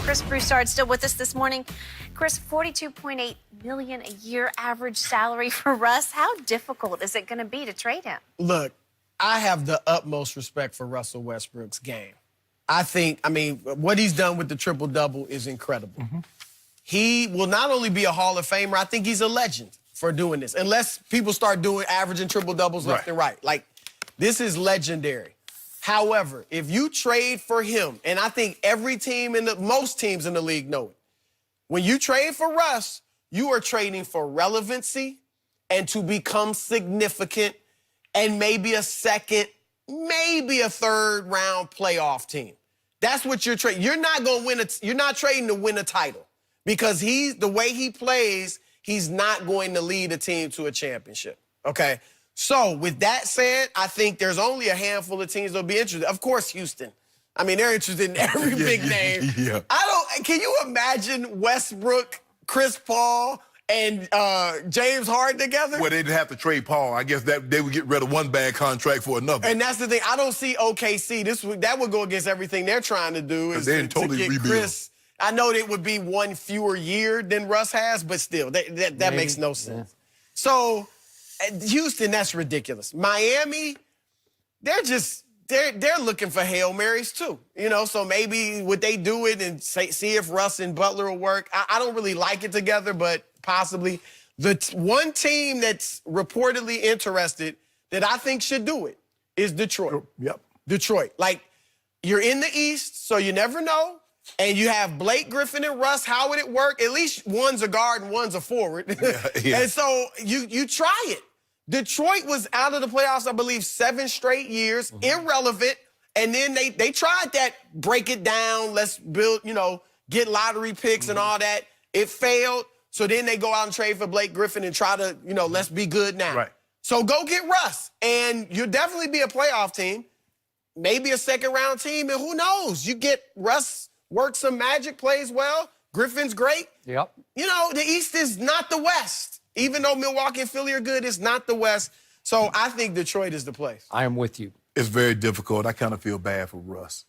Chris Broussard still with us this morning. Chris, $42.8 million a year average salary for Russ. How difficult is it going to be to trade him? Look, I have the utmost respect for Russell Westbrook's game. I mean, what he's done with the triple-double is incredible. He will not only be a Hall of Famer, I think he's a legend for doing this. Unless people start doing averaging triple-doubles left and right. Like, this is legendary. However, if you trade for him, and I think every team most teams in the league know it, when you trade for Russ, you are trading for relevancy and to become significant and maybe a second, maybe a third round playoff team. That's what you're trading. You're not going to win you're not trading to win a title because the way he plays, he's not going to lead a team to a championship. Okay? So, with that said, I think there's only a handful of teams that'll be interested. Of course, Houston. I mean, they're interested in every big name. Can you imagine Westbrook, Chris Paul, and James Harden together? Well, they'd have to trade Paul. I guess that they would get rid of one bad contract for another. And that's the thing. I don't see OKC. That would go against everything they're trying to do. Is to totally get rebuild. Chris. I know it would be one fewer year than Russ has, but still, that makes no sense. So, Houston, that's ridiculous. Miami, they're looking for Hail Marys too. You know, so maybe would they do it and see if Russ and Butler will work? I don't really like it together, but possibly. The one team that's reportedly interested that I think should do it is Detroit. Detroit. Like, you're in the East, so you never know. And you have Blake Griffin and Russ. How would it work? At least one's a guard and one's a forward. And so you try it. Detroit was out of the playoffs, I believe, 7 straight years, irrelevant. And then they tried that, break it down, let's build, get lottery picks and all that. It failed. So then they go out and trade for Blake Griffin and try to, let's be good now. Right. So go get Russ. And you'll definitely be a playoff team, maybe a second-round team, and who knows? You get Russ, works some magic, plays well. Griffin's great. Yep. The East is not the West. Even though Milwaukee and Philly are good, it's not the West. So I think Detroit is the place. I am with you. It's very difficult. I kind of feel bad for Russ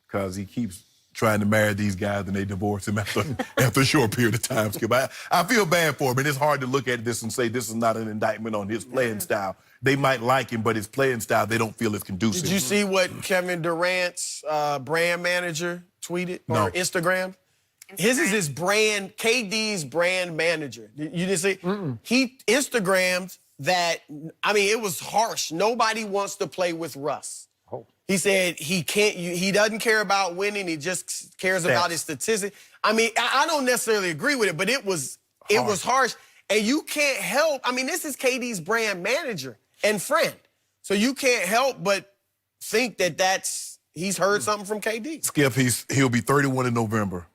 because he keeps trying to marry these guys and they divorce him after a short period of time. Skip. I feel bad for him, and it's hard to look at this and say this is not an indictment on his playing style. They might like him, but his playing style, they don't feel is conducive. Did you see what Kevin Durant's brand manager tweeted or Instagrammed? His is his brand, KD's brand manager. You didn't see? He Instagrammed that, it was harsh. Nobody wants to play with Russ. He said he doesn't care about winning. He just cares about his statistics. I don't necessarily agree with it, but it was harsh. And you can't help. This is KD's brand manager and friend. So you can't help but think that he's heard something from KD. Skip, he'll be 31 in November.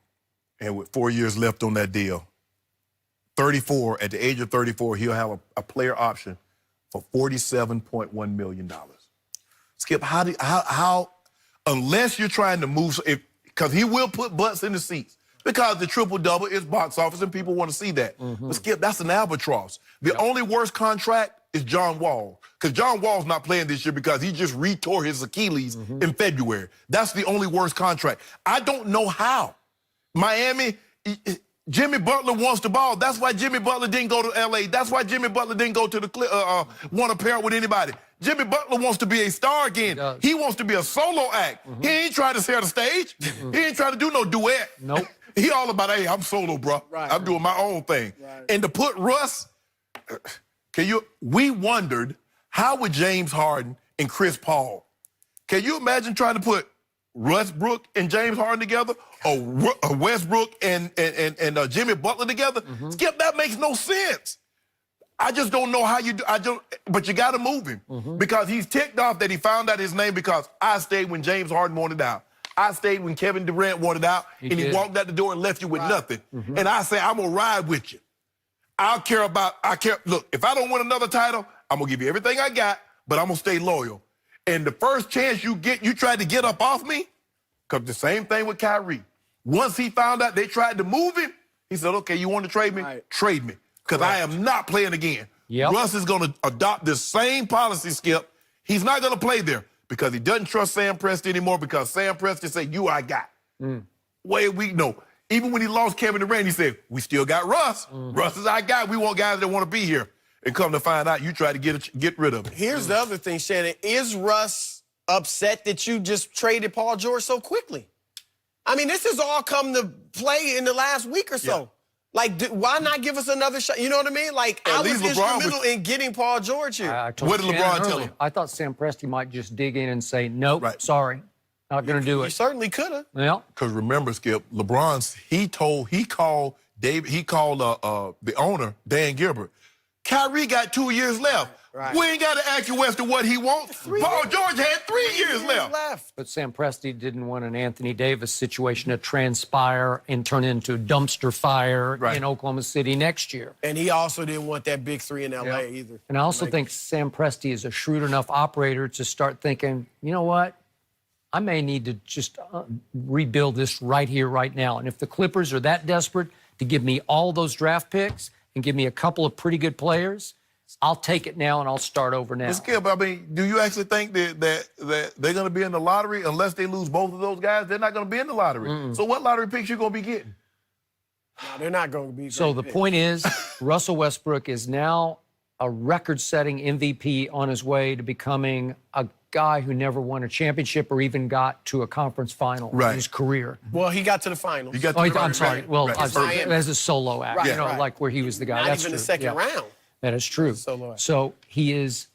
And with 4 years left on that deal, 34, at the age of 34, he'll have a player option for $47.1 million. Skip, how unless you're trying to move, because he will put butts in the seats, because the triple-double is box office and people want to see that. But Skip, that's an albatross. The only worst contract is John Wall, because John Wall's not playing this year because he just retore his Achilles in February. That's the only worst contract. I don't know how. Miami, Jimmy Butler wants the ball. That's why Jimmy Butler didn't go to L.A. That's why Jimmy Butler didn't go to want to pair up with anybody. Jimmy Butler wants to be a star again. He wants to be a solo act. He ain't trying to share the stage. He ain't trying to do no duet. Nope. He all about, hey, I'm solo, bro. I'm doing my own thing. And to put Russ, we wondered, how would James Harden and Chris Paul, can you imagine trying to put Westbrook and James Harden together, or Westbrook and Jimmy Butler together? Skip, that makes no sense. I just don't know how you do. But you got to move him because he's ticked off that he found out his name because I stayed when James Harden wanted out. I stayed when Kevin Durant wanted out, and he walked out the door and left you with nothing. And I say, I'm gonna ride with you. Look, if I don't win another title, I'm gonna give you everything I got, but I'm gonna stay loyal. And the first chance you get, you try to get up off me, because the same thing with Kyrie. Once he found out they tried to move him, he said, okay, you want to trade me? Trade me, because I am not playing again. Russ is going to adopt this same policy, Skip. He's not going to play there because he doesn't trust Sam Presti anymore because Sam Presti said, I got. Even when he lost Kevin Durant, he said, we still got Russ. Russ is our guy. We want guys that want to be here. And come to find out, you try to get rid of him. Here's the other thing, Shannon. Is Russ upset that you just traded Paul George so quickly? I mean, this has all come to play in the last week or so. Yeah. Like, why not give us another shot? You know what I mean? Like, I was instrumental in getting Paul George here. What did LeBron tell him? I thought Sam Presti might just dig in and say, nope, sorry, not going to do He it. certainly could have. Yeah. Because remember, Skip, he called the owner, Dan Gilbert. Kyrie got 2 years left. Right. We ain't got to ask you Weston what he wants. Paul George had 3 years left. But Sam Presti didn't want an Anthony Davis situation to transpire and turn into a dumpster fire in Oklahoma City next year. And he also didn't want that big three in L.A. either. And I also think Sam Presti is a shrewd enough operator to start thinking, you know what? I may need to just rebuild this right here, right now. And if the Clippers are that desperate to give me all those draft picks and give me a couple of pretty good players, I'll take it now and I'll start over now. Skip, I mean, do you actually think that they're going to be in the lottery unless they lose both of those guys? They're not going to be in the lottery. So what lottery picks you going to be getting? No, they're not going to be. So the point is, Russell Westbrook is now a record-setting MVP on his way to becoming a guy who never won a championship or even got to a conference final in his career. Well, he got to the finals. He got to I'm sorry. Well, as a solo act, Right. like where he was the guy. Not That's even true. the second round. That is true. So he is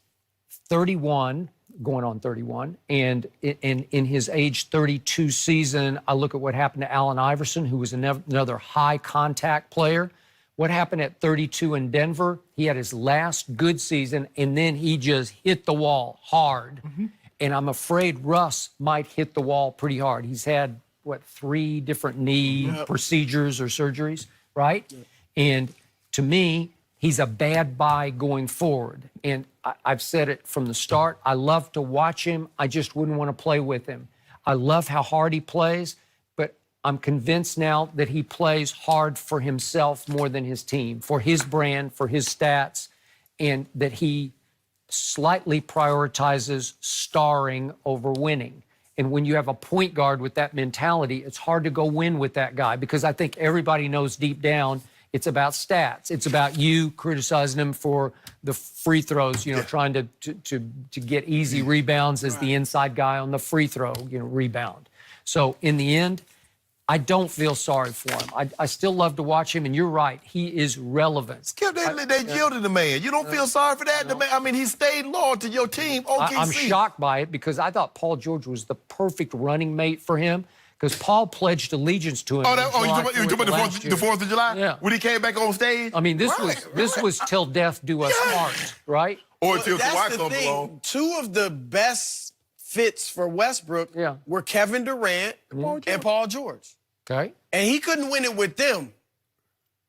31, going on 31, and in his age 32 season, I look at what happened to Allen Iverson, who was another high-contact player. What happened at 32 in Denver? He had his last good season, and then he just hit the wall hard. And I'm afraid Russ might hit the wall pretty hard. He's had, 3 different knee procedures or surgeries, right? And to me, he's a bad buy going forward. And I've said it from the start. I love to watch him. I just wouldn't want to play with him. I love how hard he plays, but I'm convinced now that he plays hard for himself more than his team, for his brand, for his stats, and that he slightly prioritizes starring over winning. And when you have a point guard with that mentality, it's hard to go win with that guy because I think everybody knows deep down it's about stats. It's about you criticizing him for the free throws, trying to get easy rebounds as the inside guy on the free throw, rebound. So in the end, I don't feel sorry for him. I still love to watch him, and you're right. He is relevant. Skip, they yielded the man. You don't feel sorry for that? I mean, he stayed loyal to your team, OKC. I'm shocked by it because I thought Paul George was the perfect running mate for him because Paul pledged allegiance to him. You talking about the 4th of July? Yeah. When he came back on stage? I mean, this was till death do us part, right? Or until Kawhi the comes thing. along. 2 of the best fits for Westbrook were Kevin Durant and Paul George. Okay. And he couldn't win it with them.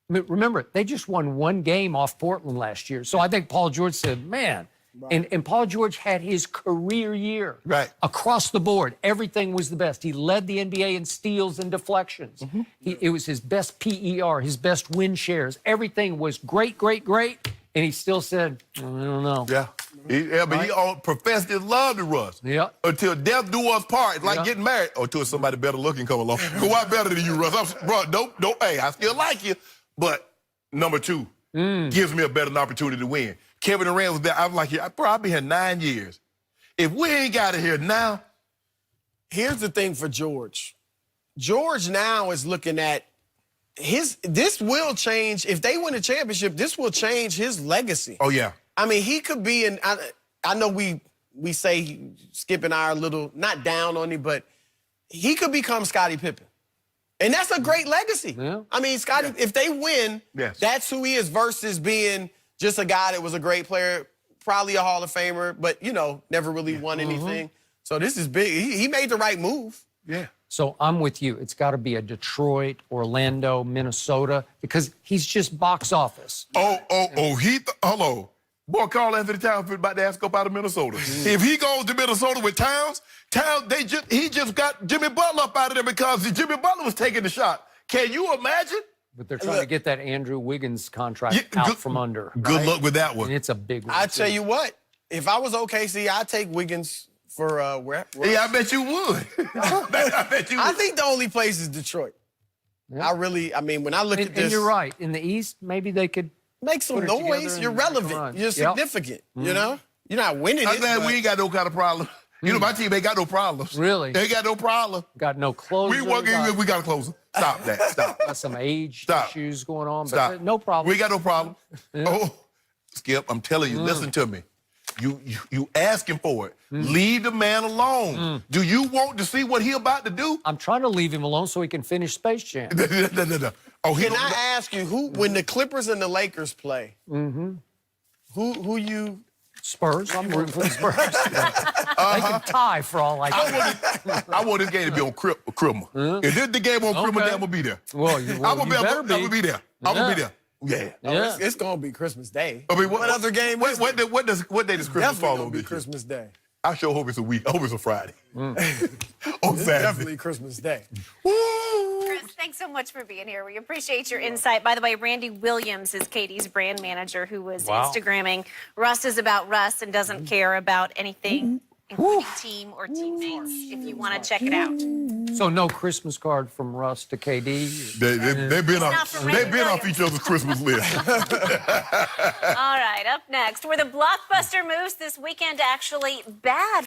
Remember, they just won 1 game off Portland last year. So I think Paul George said, man, and Paul George had his career year. Right. Across the board. Everything was the best. He led the NBA in steals and deflections. It was his best PER, his best win shares. Everything was great, great, great. And he still said, I don't know. Yeah. But he professed his love to Russ. Yeah. Until death do us part. It's like getting married. Or until somebody better looking come along. Kawhi better than you, Russ. Don't. Hey, I still like you. But number 2 gives me a better opportunity to win. Kevin Durant was there. I was like, bro, I've been here 9 years. If we ain't got it here now. Here's the thing for George. George now is looking at this will change. If they win a championship, this will change his legacy. Oh, yeah. I mean, he could be in. I know we say Skip and I are a little not down on him, but he could become Scottie Pippen. And that's a great legacy. Yeah. I mean, Scottie, if they win, that's who he is versus being just a guy that was a great player, probably a Hall of Famer, but, never really won anything. So this is big. He made the right move. Yeah. So I'm with you. It's got to be a Detroit, Orlando, Minnesota, because he's just box office. Hello. Boy, Carl Anthony Towns about to ask up out of Minnesota. If he goes to Minnesota with Towns, he just got Jimmy Butler up out of there because Jimmy Butler was taking the shot. Can you imagine? But they're trying to get that Andrew Wiggins contract out from under. Good luck with that one. And it's a big one. I tell you what, if I was OKC, I'd take Wiggins for where? Yeah, I bet you would. I bet you would. I think the only place is Detroit. Yeah. I mean, when I look at this. And you're right. In the East, maybe they could make some put it together noise. and You're make a relevant. run. You're significant. You know? You're not winning I'm it. glad but- we ain't got no kind of problem. You know, my team ain't got no problems. Really? They ain't got no problem. got no closer. We working. We got a closer. Stop that. Stop. Got some age Stop. issues going on, but Stop. no problem. We ain't got no problem. Oh, Skip, I'm telling you, listen to me. You asking for it. Leave the man alone. Do you want to see what he about to do? I'm trying to leave him alone so he can finish Space Jam. No. Oh, Can I ask you, when the Clippers and the Lakers play, who you... Spurs. I'm rooting for the Spurs. They can tie for all I care. I want this game to be on Criminal. If this the game on Criminal, then I'm gonna be there. Well, you better be. I'm gonna be there. I'm gonna be there. Yeah. Yeah. It's going to be Christmas Day. I mean, what other game is What day does Christmas Definitely fall gonna on be this year? Christmas Day. I sure hope it's a week. I hope it's a Friday. On It's Saturday. definitely Christmas Day. Woo! Chris, thanks so much for being here. We appreciate your insight. By the way, Randy Williams is Katie's brand manager who was Instagramming Russ is about Russ and doesn't care about anything, including team or teammates, if you want to check it out. So no Christmas card from Russ to KD. They've been not off. from Randy They've been off Williams. each other's Christmas list. All right, up next, were the blockbuster moves this weekend actually bad